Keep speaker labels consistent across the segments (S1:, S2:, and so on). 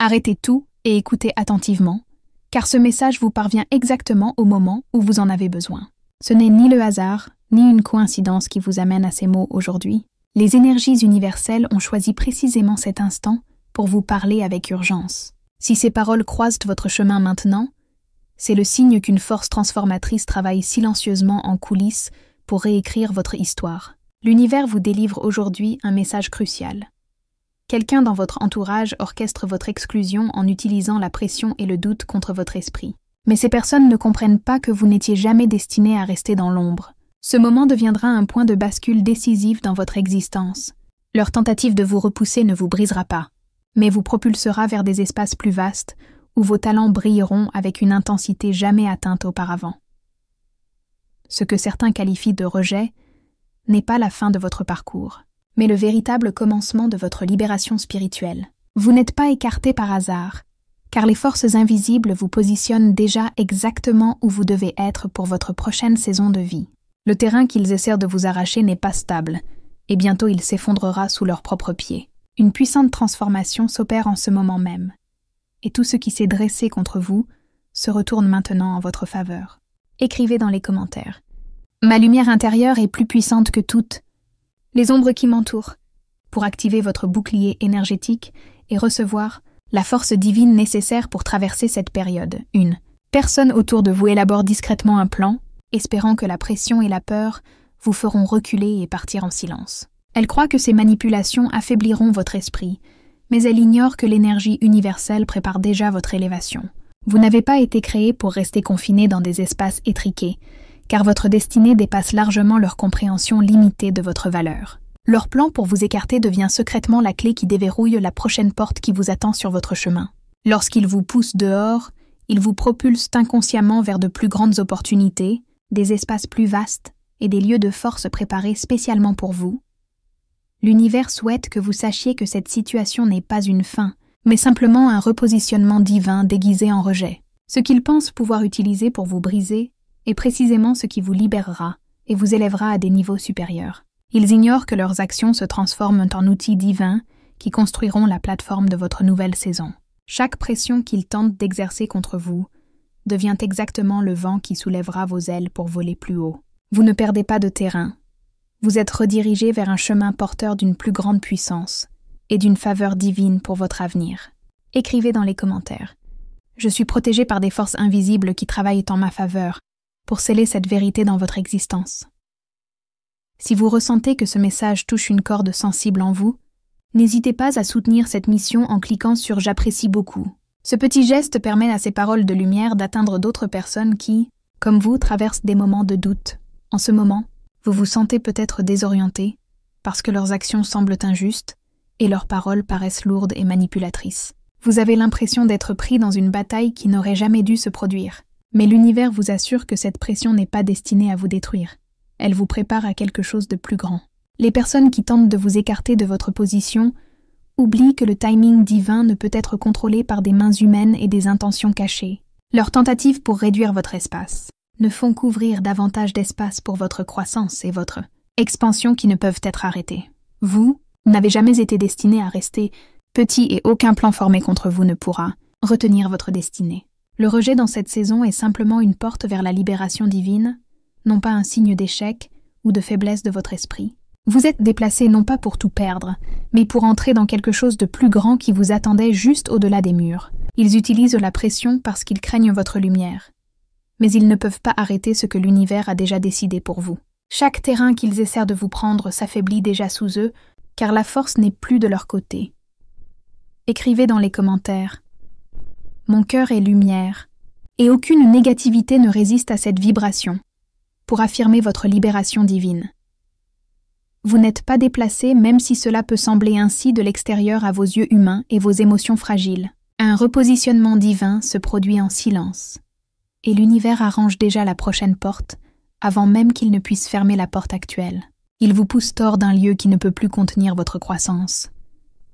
S1: Arrêtez tout et écoutez attentivement, car ce message vous parvient exactement au moment où vous en avez besoin. Ce n'est ni le hasard, ni une coïncidence qui vous amène à ces mots aujourd'hui. Les énergies universelles ont choisi précisément cet instant pour vous parler avec urgence. Si ces paroles croisent votre chemin maintenant, c'est le signe qu'une force transformatrice travaille silencieusement en coulisses pour réécrire votre histoire. L'univers vous délivre aujourd'hui un message crucial. Quelqu'un dans votre entourage orchestre votre exclusion en utilisant la pression et le doute contre votre esprit. Mais ces personnes ne comprennent pas que vous n'étiez jamais destiné à rester dans l'ombre. Ce moment deviendra un point de bascule décisif dans votre existence. Leur tentative de vous repousser ne vous brisera pas, mais vous propulsera vers des espaces plus vastes où vos talents brilleront avec une intensité jamais atteinte auparavant. Ce que certains qualifient de rejet n'est pas la fin de votre parcours, mais le véritable commencement de votre libération spirituelle. Vous n'êtes pas écarté par hasard, car les forces invisibles vous positionnent déjà exactement où vous devez être pour votre prochaine saison de vie. Le terrain qu'ils essaient de vous arracher n'est pas stable, et bientôt il s'effondrera sous leurs propres pieds. Une puissante transformation s'opère en ce moment même, et tout ce qui s'est dressé contre vous se retourne maintenant en votre faveur. Écrivez dans les commentaires. Ma lumière intérieure est plus puissante que toutes les ombres qui m'entourent, pour activer votre bouclier énergétique et recevoir la force divine nécessaire pour traverser cette période. 1. Personne autour de vous élabore discrètement un plan, espérant que la pression et la peur vous feront reculer et partir en silence. Elle croit que ces manipulations affaibliront votre esprit, mais elle ignore que l'énergie universelle prépare déjà votre élévation. Vous n'avez pas été créé pour rester confiné dans des espaces étriqués, car votre destinée dépasse largement leur compréhension limitée de votre valeur. Leur plan pour vous écarter devient secrètement la clé qui déverrouille la prochaine porte qui vous attend sur votre chemin. Lorsqu'ils vous poussent dehors, ils vous propulsent inconsciemment vers de plus grandes opportunités, des espaces plus vastes et des lieux de force préparés spécialement pour vous. L'univers souhaite que vous sachiez que cette situation n'est pas une fin, mais simplement un repositionnement divin déguisé en rejet. Ce qu'ils pensent pouvoir utiliser pour vous briser est précisément ce qui vous libérera et vous élèvera à des niveaux supérieurs. Ils ignorent que leurs actions se transforment en outils divins qui construiront la plateforme de votre nouvelle saison. Chaque pression qu'ils tentent d'exercer contre vous devient exactement le vent qui soulèvera vos ailes pour voler plus haut. Vous ne perdez pas de terrain. Vous êtes redirigé vers un chemin porteur d'une plus grande puissance et d'une faveur divine pour votre avenir. Écrivez dans les commentaires. Je suis protégé par des forces invisibles qui travaillent en ma faveur pour sceller cette vérité dans votre existence. Si vous ressentez que ce message touche une corde sensible en vous, n'hésitez pas à soutenir cette mission en cliquant sur « J'apprécie beaucoup ». Ce petit geste permet à ces paroles de lumière d'atteindre d'autres personnes qui, comme vous, traversent des moments de doute. En ce moment, vous vous sentez peut-être désorienté parce que leurs actions semblent injustes et leurs paroles paraissent lourdes et manipulatrices. Vous avez l'impression d'être pris dans une bataille qui n'aurait jamais dû se produire. Mais l'univers vous assure que cette pression n'est pas destinée à vous détruire. Elle vous prépare à quelque chose de plus grand. Les personnes qui tentent de vous écarter de votre position oublient que le timing divin ne peut être contrôlé par des mains humaines et des intentions cachées. Leurs tentatives pour réduire votre espace ne font qu'ouvrir davantage d'espace pour votre croissance et votre expansion qui ne peuvent être arrêtées. Vous n'avez jamais été destiné à rester petit et aucun plan formé contre vous ne pourra retenir votre destinée. Le rejet dans cette saison est simplement une porte vers la libération divine, non pas un signe d'échec ou de faiblesse de votre esprit. Vous êtes déplacé non pas pour tout perdre, mais pour entrer dans quelque chose de plus grand qui vous attendait juste au-delà des murs. Ils utilisent la pression parce qu'ils craignent votre lumière. Mais ils ne peuvent pas arrêter ce que l'univers a déjà décidé pour vous. Chaque terrain qu'ils essaient de vous prendre s'affaiblit déjà sous eux, car la force n'est plus de leur côté. Écrivez dans les commentaires. Mon cœur est lumière, et aucune négativité ne résiste à cette vibration, pour affirmer votre libération divine. Vous n'êtes pas déplacé même si cela peut sembler ainsi de l'extérieur à vos yeux humains et vos émotions fragiles. Un repositionnement divin se produit en silence, et l'univers arrange déjà la prochaine porte avant même qu'il ne puisse fermer la porte actuelle. Il vous pousse hors d'un lieu qui ne peut plus contenir votre croissance,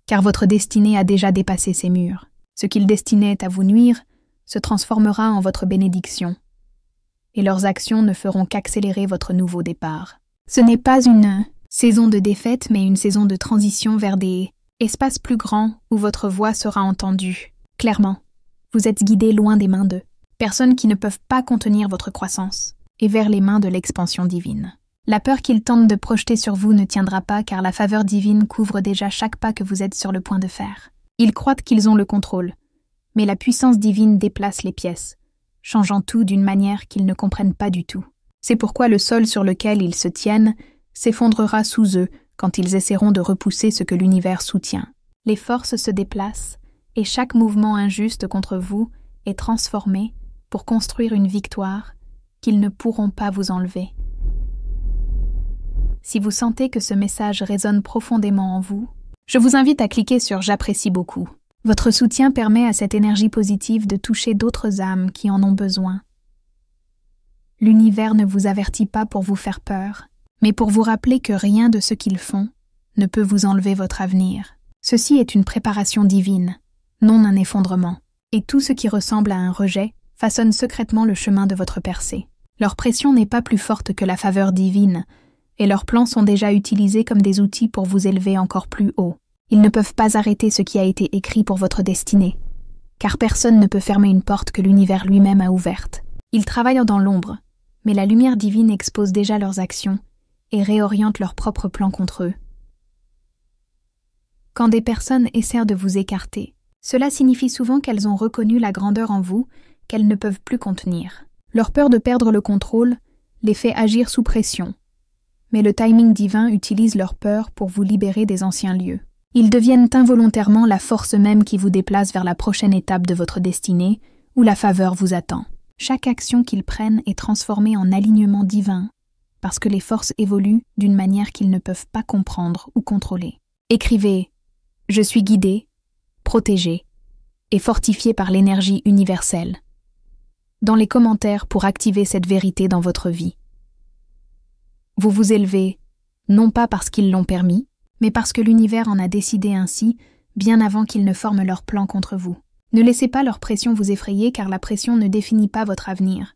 S1: car votre destinée a déjà dépassé ses murs. Ce qu'ils destinaient à vous nuire se transformera en votre bénédiction, et leurs actions ne feront qu'accélérer votre nouveau départ. Ce n'est pas une saison de défaite, mais une saison de transition vers des espaces plus grands où votre voix sera entendue. Clairement, vous êtes guidé loin des mains d'eux, personnes qui ne peuvent pas contenir votre croissance, et vers les mains de l'expansion divine. La peur qu'ils tentent de projeter sur vous ne tiendra pas car la faveur divine couvre déjà chaque pas que vous êtes sur le point de faire. Ils croient qu'ils ont le contrôle, mais la puissance divine déplace les pièces, changeant tout d'une manière qu'ils ne comprennent pas du tout. C'est pourquoi le sol sur lequel ils se tiennent s'effondrera sous eux quand ils essaieront de repousser ce que l'univers soutient. Les forces se déplacent et chaque mouvement injuste contre vous est transformé pour construire une victoire qu'ils ne pourront pas vous enlever. Si vous sentez que ce message résonne profondément en vous, je vous invite à cliquer sur « J'apprécie beaucoup ». Votre soutien permet à cette énergie positive de toucher d'autres âmes qui en ont besoin. L'univers ne vous avertit pas pour vous faire peur, mais pour vous rappeler que rien de ce qu'ils font ne peut vous enlever votre avenir. Ceci est une préparation divine, non un effondrement, et tout ce qui ressemble à un rejet façonne secrètement le chemin de votre percée. Leur pression n'est pas plus forte que la faveur divine, et leurs plans sont déjà utilisés comme des outils pour vous élever encore plus haut. Ils ne peuvent pas arrêter ce qui a été écrit pour votre destinée, car personne ne peut fermer une porte que l'univers lui-même a ouverte. Ils travaillent dans l'ombre, mais la lumière divine expose déjà leurs actions et réoriente leurs propres plans contre eux. Quand des personnes essaient de vous écarter, cela signifie souvent qu'elles ont reconnu la grandeur en vous qu'elles ne peuvent plus contenir. Leur peur de perdre le contrôle les fait agir sous pression, mais le timing divin utilise leur peur pour vous libérer des anciens lieux. Ils deviennent involontairement la force même qui vous déplace vers la prochaine étape de votre destinée, où la faveur vous attend. Chaque action qu'ils prennent est transformée en alignement divin, parce que les forces évoluent d'une manière qu'ils ne peuvent pas comprendre ou contrôler. Écrivez « Je suis guidé, protégé et fortifié par l'énergie universelle » dans les commentaires pour activer cette vérité dans votre vie. Vous vous élevez, non pas parce qu'ils l'ont permis, mais parce que l'univers en a décidé ainsi, bien avant qu'ils ne forment leur plan contre vous. Ne laissez pas leur pression vous effrayer, car la pression ne définit pas votre avenir.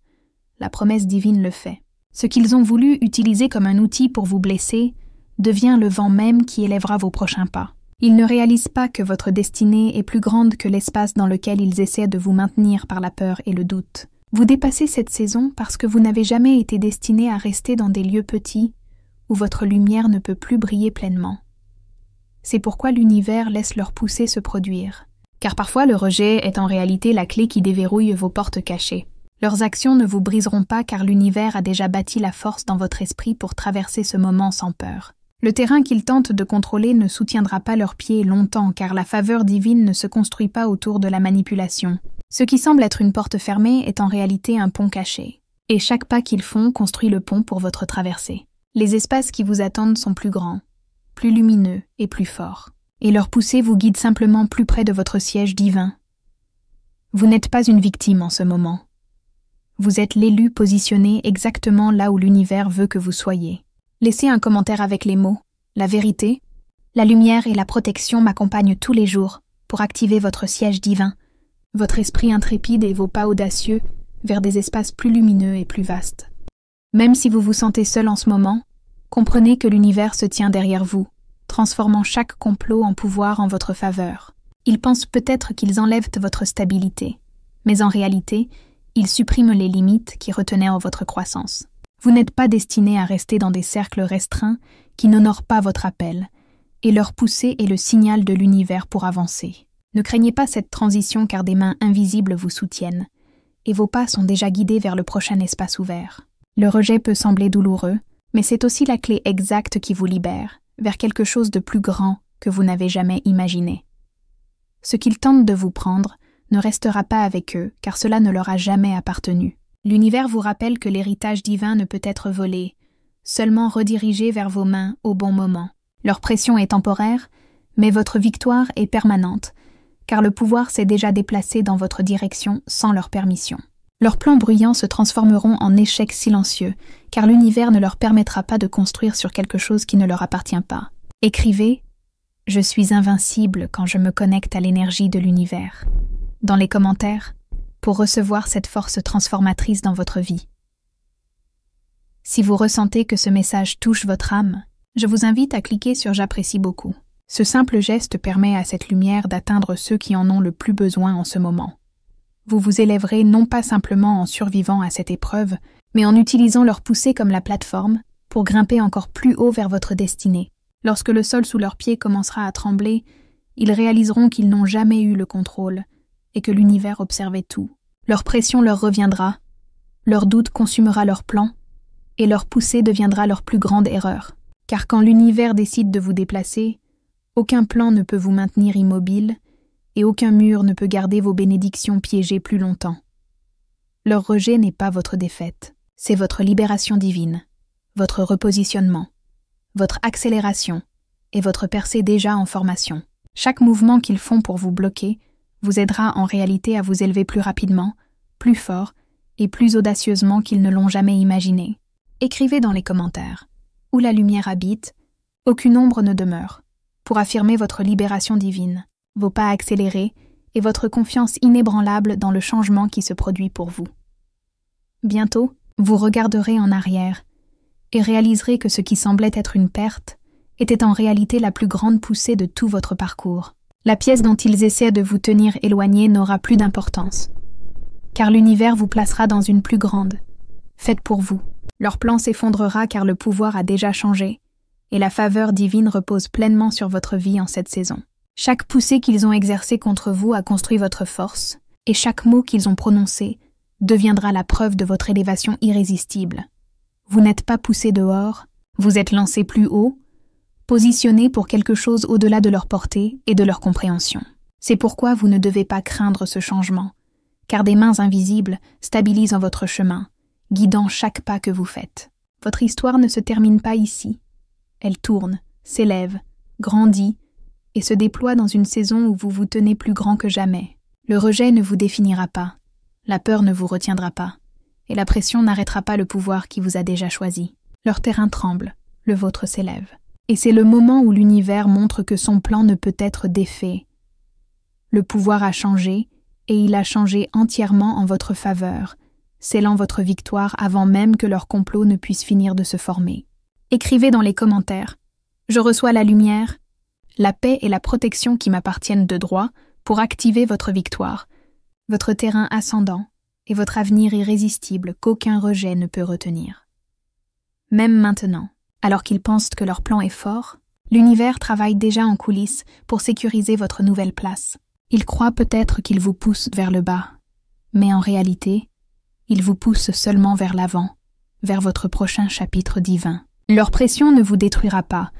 S1: La promesse divine le fait. Ce qu'ils ont voulu utiliser comme un outil pour vous blesser devient le vent même qui élèvera vos prochains pas. Ils ne réalisent pas que votre destinée est plus grande que l'espace dans lequel ils essaient de vous maintenir par la peur et le doute. Vous dépassez cette saison parce que vous n'avez jamais été destiné à rester dans des lieux petits où votre lumière ne peut plus briller pleinement. C'est pourquoi l'univers laisse leur poussée se produire. Car parfois le rejet est en réalité la clé qui déverrouille vos portes cachées. Leurs actions ne vous briseront pas car l'univers a déjà bâti la force dans votre esprit pour traverser ce moment sans peur. Le terrain qu'ils tentent de contrôler ne soutiendra pas leurs pieds longtemps car la faveur divine ne se construit pas autour de la manipulation. Ce qui semble être une porte fermée est en réalité un pont caché. Et chaque pas qu'ils font construit le pont pour votre traversée. Les espaces qui vous attendent sont plus grands, plus lumineux et plus forts. Et leur poussée vous guide simplement plus près de votre siège divin. Vous n'êtes pas une victime en ce moment. Vous êtes l'élu positionné exactement là où l'univers veut que vous soyez. Laissez un commentaire avec les mots « La vérité, la lumière et la protection m'accompagnent tous les jours pour activer votre siège divin, votre esprit intrépide et vos pas audacieux vers des espaces plus lumineux et plus vastes. Même si vous vous sentez seul en ce moment, comprenez que l'univers se tient derrière vous, transformant chaque complot en pouvoir en votre faveur. Ils pensent peut-être qu'ils enlèvent votre stabilité, mais en réalité, ils suppriment les limites qui retenaient votre croissance. Vous n'êtes pas destiné à rester dans des cercles restreints qui n'honorent pas votre appel, et leur poussée est le signal de l'univers pour avancer. Ne craignez pas cette transition car des mains invisibles vous soutiennent, et vos pas sont déjà guidés vers le prochain espace ouvert. Le rejet peut sembler douloureux, mais c'est aussi la clé exacte qui vous libère, vers quelque chose de plus grand que vous n'avez jamais imaginé. Ce qu'ils tentent de vous prendre ne restera pas avec eux, car cela ne leur a jamais appartenu. L'univers vous rappelle que l'héritage divin ne peut être volé, seulement redirigé vers vos mains au bon moment. Leur pression est temporaire, mais votre victoire est permanente, car le pouvoir s'est déjà déplacé dans votre direction sans leur permission. Leurs plans bruyants se transformeront en échecs silencieux, car l'univers ne leur permettra pas de construire sur quelque chose qui ne leur appartient pas. Écrivez « Je suis invincible quand je me connecte à l'énergie de l'univers » dans les commentaires pour recevoir cette force transformatrice dans votre vie. Si vous ressentez que ce message touche votre âme, je vous invite à cliquer sur « J'apprécie beaucoup ». Ce simple geste permet à cette lumière d'atteindre ceux qui en ont le plus besoin en ce moment. Vous vous élèverez non pas simplement en survivant à cette épreuve, mais en utilisant leur poussée comme la plateforme pour grimper encore plus haut vers votre destinée. Lorsque le sol sous leurs pieds commencera à trembler, ils réaliseront qu'ils n'ont jamais eu le contrôle et que l'univers observait tout. Leur pression leur reviendra, leur doute consumera leur plan et leur poussée deviendra leur plus grande erreur. Car quand l'univers décide de vous déplacer, aucun plan ne peut vous maintenir immobile et aucun mur ne peut garder vos bénédictions piégées plus longtemps. Leur rejet n'est pas votre défaite, c'est votre libération divine, votre repositionnement, votre accélération et votre percée déjà en formation. Chaque mouvement qu'ils font pour vous bloquer vous aidera en réalité à vous élever plus rapidement, plus fort et plus audacieusement qu'ils ne l'ont jamais imaginé. Écrivez dans les commentaires « Où la lumière habite, aucune ombre ne demeure » pour affirmer votre libération divine, vos pas accélérés et votre confiance inébranlable dans le changement qui se produit pour vous. Bientôt, vous regarderez en arrière et réaliserez que ce qui semblait être une perte était en réalité la plus grande poussée de tout votre parcours. La pièce dont ils essaient de vous tenir éloigné n'aura plus d'importance, car l'univers vous placera dans une plus grande, faite pour vous. Leur plan s'effondrera car le pouvoir a déjà changé, et la faveur divine repose pleinement sur votre vie en cette saison. Chaque poussée qu'ils ont exercée contre vous a construit votre force, et chaque mot qu'ils ont prononcé deviendra la preuve de votre élévation irrésistible. Vous n'êtes pas poussé dehors, vous êtes lancé plus haut, positionné pour quelque chose au-delà de leur portée et de leur compréhension. C'est pourquoi vous ne devez pas craindre ce changement, car des mains invisibles stabilisent votre chemin, guidant chaque pas que vous faites. Votre histoire ne se termine pas ici. Elle tourne, s'élève, grandit et se déploie dans une saison où vous vous tenez plus grand que jamais. Le rejet ne vous définira pas, la peur ne vous retiendra pas, et la pression n'arrêtera pas le pouvoir qui vous a déjà choisi. Leur terrain tremble, le vôtre s'élève. Et c'est le moment où l'univers montre que son plan ne peut être défait. Le pouvoir a changé, et il a changé entièrement en votre faveur, scellant votre victoire avant même que leur complot ne puisse finir de se former. Écrivez dans les commentaires « Je reçois la lumière, la paix et la protection qui m'appartiennent de droit pour activer votre victoire, votre terrain ascendant et votre avenir irrésistible qu'aucun rejet ne peut retenir. » Même maintenant, alors qu'ils pensent que leur plan est fort, l'univers travaille déjà en coulisses pour sécuriser votre nouvelle place. Ils croient peut-être qu'ils vous poussent vers le bas, mais en réalité, ils vous poussent seulement vers l'avant, vers votre prochain chapitre divin. Leur pression ne vous détruira pas,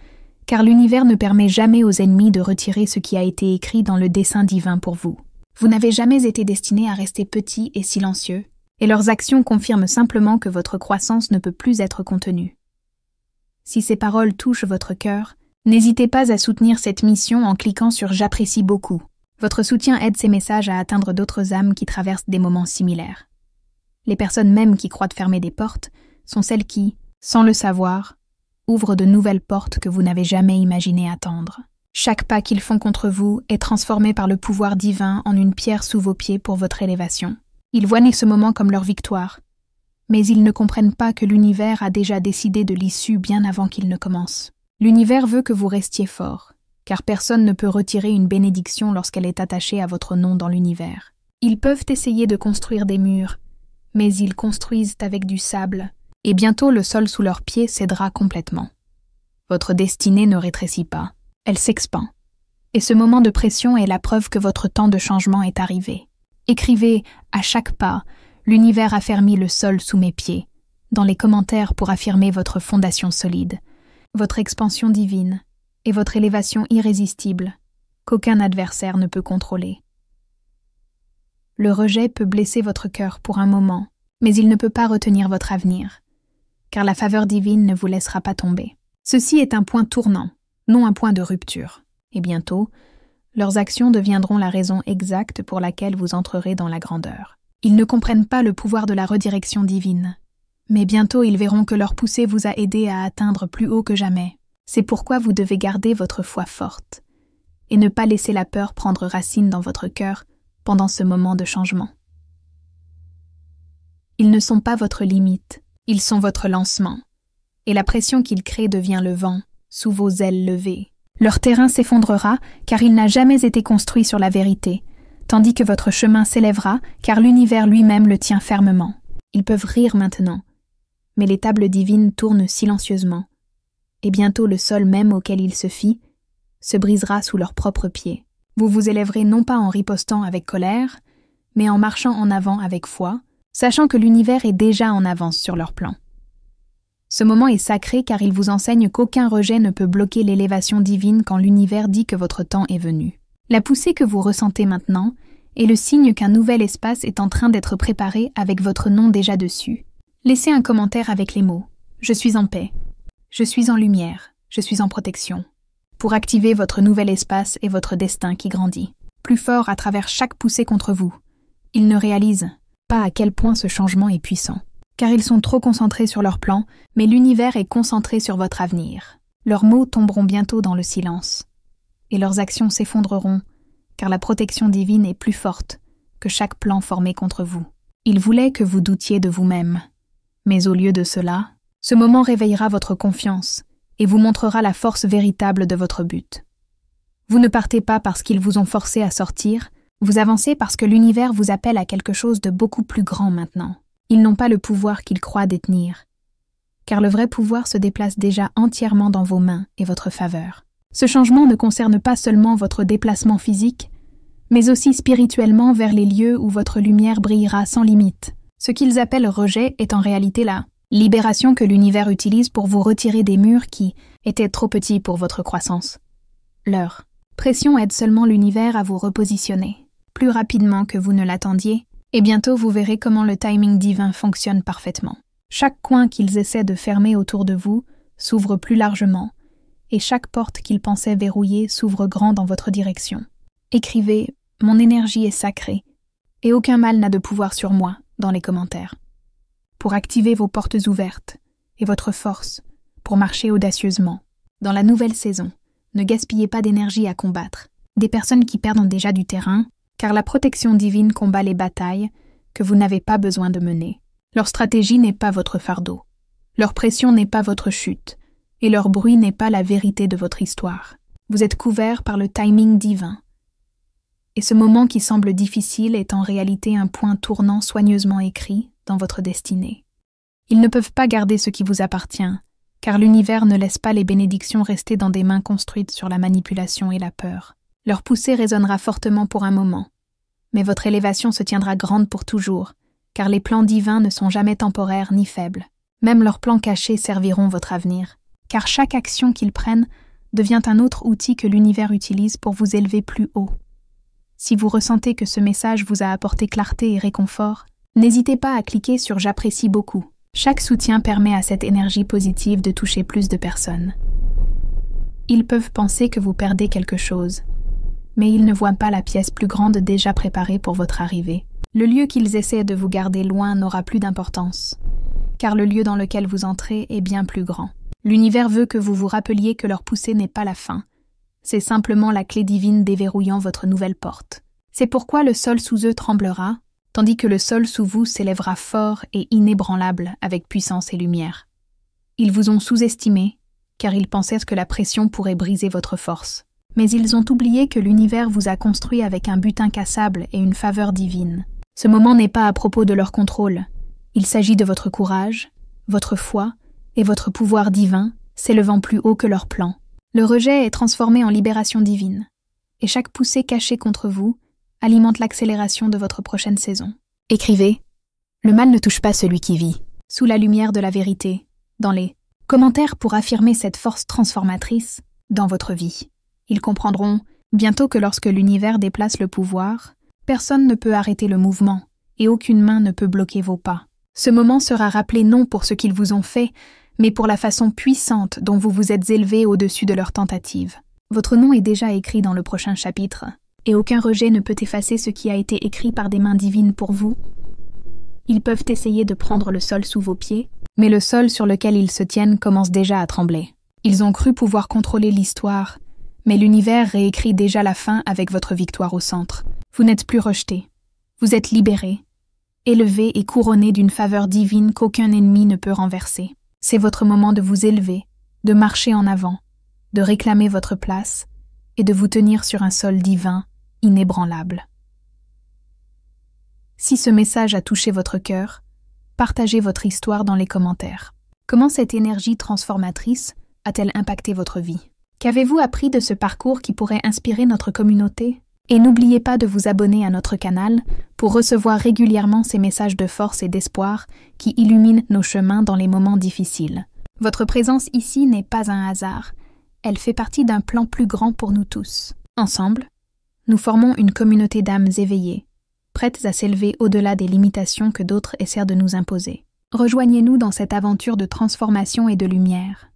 S1: car l'univers ne permet jamais aux ennemis de retirer ce qui a été écrit dans le dessein divin pour vous. Vous n'avez jamais été destiné à rester petit et silencieux, et leurs actions confirment simplement que votre croissance ne peut plus être contenue. Si ces paroles touchent votre cœur, n'hésitez pas à soutenir cette mission en cliquant sur « J'apprécie beaucoup ». Votre soutien aide ces messages à atteindre d'autres âmes qui traversent des moments similaires. Les personnes même qui croient fermer des portes sont celles qui, sans le savoir, ouvrent de nouvelles portes que vous n'avez jamais imaginé attendre. Chaque pas qu'ils font contre vous est transformé par le pouvoir divin en une pierre sous vos pieds pour votre élévation. Ils voient ce moment comme leur victoire, mais ils ne comprennent pas que l'univers a déjà décidé de l'issue bien avant qu'il ne commence. L'univers veut que vous restiez fort, car personne ne peut retirer une bénédiction lorsqu'elle est attachée à votre nom dans l'univers. Ils peuvent essayer de construire des murs, mais ils construisent avec du sable, et bientôt le sol sous leurs pieds cédera complètement. Votre destinée ne rétrécit pas, elle s'expand. Et ce moment de pression est la preuve que votre temps de changement est arrivé. Écrivez à chaque pas « L'univers affermit le sol sous mes pieds » dans les commentaires pour affirmer votre fondation solide, votre expansion divine et votre élévation irrésistible qu'aucun adversaire ne peut contrôler. Le rejet peut blesser votre cœur pour un moment, mais il ne peut pas retenir votre avenir, car la faveur divine ne vous laissera pas tomber. Ceci est un point tournant, non un point de rupture, et bientôt, leurs actions deviendront la raison exacte pour laquelle vous entrerez dans la grandeur. Ils ne comprennent pas le pouvoir de la redirection divine, mais bientôt ils verront que leur poussée vous a aidé à atteindre plus haut que jamais. C'est pourquoi vous devez garder votre foi forte, et ne pas laisser la peur prendre racine dans votre cœur pendant ce moment de changement. Ils ne sont pas votre limite, ils sont votre lancement, et la pression qu'ils créent devient le vent, sous vos ailes levées. Leur terrain s'effondrera car il n'a jamais été construit sur la vérité, tandis que votre chemin s'élèvera car l'univers lui-même le tient fermement. Ils peuvent rire maintenant, mais les tables divines tournent silencieusement, et bientôt le sol même auquel ils se fient se brisera sous leurs propres pieds. Vous vous élèverez non pas en ripostant avec colère, mais en marchant en avant avec foi, sachant que l'univers est déjà en avance sur leur plan. Ce moment est sacré car il vous enseigne qu'aucun rejet ne peut bloquer l'élévation divine quand l'univers dit que votre temps est venu. La poussée que vous ressentez maintenant est le signe qu'un nouvel espace est en train d'être préparé avec votre nom déjà dessus. Laissez un commentaire avec les mots « Je suis en paix »,« Je suis en lumière »,« Je suis en protection » pour activer votre nouvel espace et votre destin qui grandit. Plus fort à travers chaque poussée contre vous. Ils ne réalisent pas à quel point ce changement est puissant. Car ils sont trop concentrés sur leur plan, mais l'univers est concentré sur votre avenir. Leurs mots tomberont bientôt dans le silence, et leurs actions s'effondreront, car la protection divine est plus forte que chaque plan formé contre vous. Ils voulaient que vous doutiez de vous-même, mais au lieu de cela, ce moment réveillera votre confiance et vous montrera la force véritable de votre but. Vous ne partez pas parce qu'ils vous ont forcé à sortir, vous avancez parce que l'univers vous appelle à quelque chose de beaucoup plus grand maintenant. Ils n'ont pas le pouvoir qu'ils croient détenir, car le vrai pouvoir se déplace déjà entièrement dans vos mains et votre faveur. Ce changement ne concerne pas seulement votre déplacement physique, mais aussi spirituellement vers les lieux où votre lumière brillera sans limite. Ce qu'ils appellent rejet est en réalité la libération que l'univers utilise pour vous retirer des murs qui étaient trop petits pour votre croissance. Leur pression aide seulement l'univers à vous repositionner, plus rapidement que vous ne l'attendiez, et bientôt vous verrez comment le timing divin fonctionne parfaitement. Chaque coin qu'ils essaient de fermer autour de vous s'ouvre plus largement, et chaque porte qu'ils pensaient verrouiller s'ouvre grand dans votre direction. Écrivez « Mon énergie est sacrée, et aucun mal n'a de pouvoir sur moi » dans les commentaires. Pour activer vos portes ouvertes et votre force, pour marcher audacieusement. Dans la nouvelle saison, ne gaspillez pas d'énergie à combattre. Des personnes qui perdent déjà du terrain, car la protection divine combat les batailles que vous n'avez pas besoin de mener. Leur stratégie n'est pas votre fardeau. Leur pression n'est pas votre chute, et leur bruit n'est pas la vérité de votre histoire. Vous êtes couverts par le timing divin. Et ce moment qui semble difficile est en réalité un point tournant soigneusement écrit dans votre destinée. Ils ne peuvent pas garder ce qui vous appartient, car l'univers ne laisse pas les bénédictions rester dans des mains construites sur la manipulation et la peur. Leur poussée résonnera fortement pour un moment, mais votre élévation se tiendra grande pour toujours, car les plans divins ne sont jamais temporaires ni faibles. Même leurs plans cachés serviront votre avenir, car chaque action qu'ils prennent devient un autre outil que l'univers utilise pour vous élever plus haut. Si vous ressentez que ce message vous a apporté clarté et réconfort, n'hésitez pas à cliquer sur « J'apprécie beaucoup ». Chaque soutien permet à cette énergie positive de toucher plus de personnes. Ils peuvent penser que vous perdez quelque chose, mais ils ne voient pas la pièce plus grande déjà préparée pour votre arrivée. Le lieu qu'ils essaient de vous garder loin n'aura plus d'importance, car le lieu dans lequel vous entrez est bien plus grand. L'univers veut que vous vous rappeliez que leur poussée n'est pas la fin. C'est simplement la clé divine déverrouillant votre nouvelle porte. C'est pourquoi le sol sous eux tremblera, tandis que le sol sous vous s'élèvera fort et inébranlable avec puissance et lumière. Ils vous ont sous-estimé, car ils pensaient que la pression pourrait briser votre force. Mais ils ont oublié que l'univers vous a construit avec un but incassable et une faveur divine. Ce moment n'est pas à propos de leur contrôle. Il s'agit de votre courage, votre foi et votre pouvoir divin s'élevant plus haut que leur plan. Le rejet est transformé en libération divine, et chaque poussée cachée contre vous alimente l'accélération de votre prochaine saison. Écrivez « Le mal ne touche pas celui qui vit », sous la lumière de la vérité, dans les commentaires pour affirmer cette force transformatrice dans votre vie. Ils comprendront bientôt que lorsque l'univers déplace le pouvoir, personne ne peut arrêter le mouvement et aucune main ne peut bloquer vos pas. Ce moment sera rappelé non pour ce qu'ils vous ont fait, mais pour la façon puissante dont vous vous êtes élevé au-dessus de leurs tentatives. Votre nom est déjà écrit dans le prochain chapitre, et aucun rejet ne peut effacer ce qui a été écrit par des mains divines pour vous. Ils peuvent essayer de prendre le sol sous vos pieds, mais le sol sur lequel ils se tiennent commence déjà à trembler. Ils ont cru pouvoir contrôler l'histoire, mais l'univers réécrit déjà la fin avec votre victoire au centre. Vous n'êtes plus rejeté. Vous êtes libéré, élevé et couronné d'une faveur divine qu'aucun ennemi ne peut renverser. C'est votre moment de vous élever, de marcher en avant, de réclamer votre place et de vous tenir sur un sol divin, inébranlable. Si ce message a touché votre cœur, partagez votre histoire dans les commentaires. Comment cette énergie transformatrice a-t-elle impacté votre vie? Qu'avez-vous appris de ce parcours qui pourrait inspirer notre communauté? Et n'oubliez pas de vous abonner à notre canal pour recevoir régulièrement ces messages de force et d'espoir qui illuminent nos chemins dans les moments difficiles. Votre présence ici n'est pas un hasard, elle fait partie d'un plan plus grand pour nous tous. Ensemble, nous formons une communauté d'âmes éveillées, prêtes à s'élever au-delà des limitations que d'autres essaient de nous imposer. Rejoignez-nous dans cette aventure de transformation et de lumière.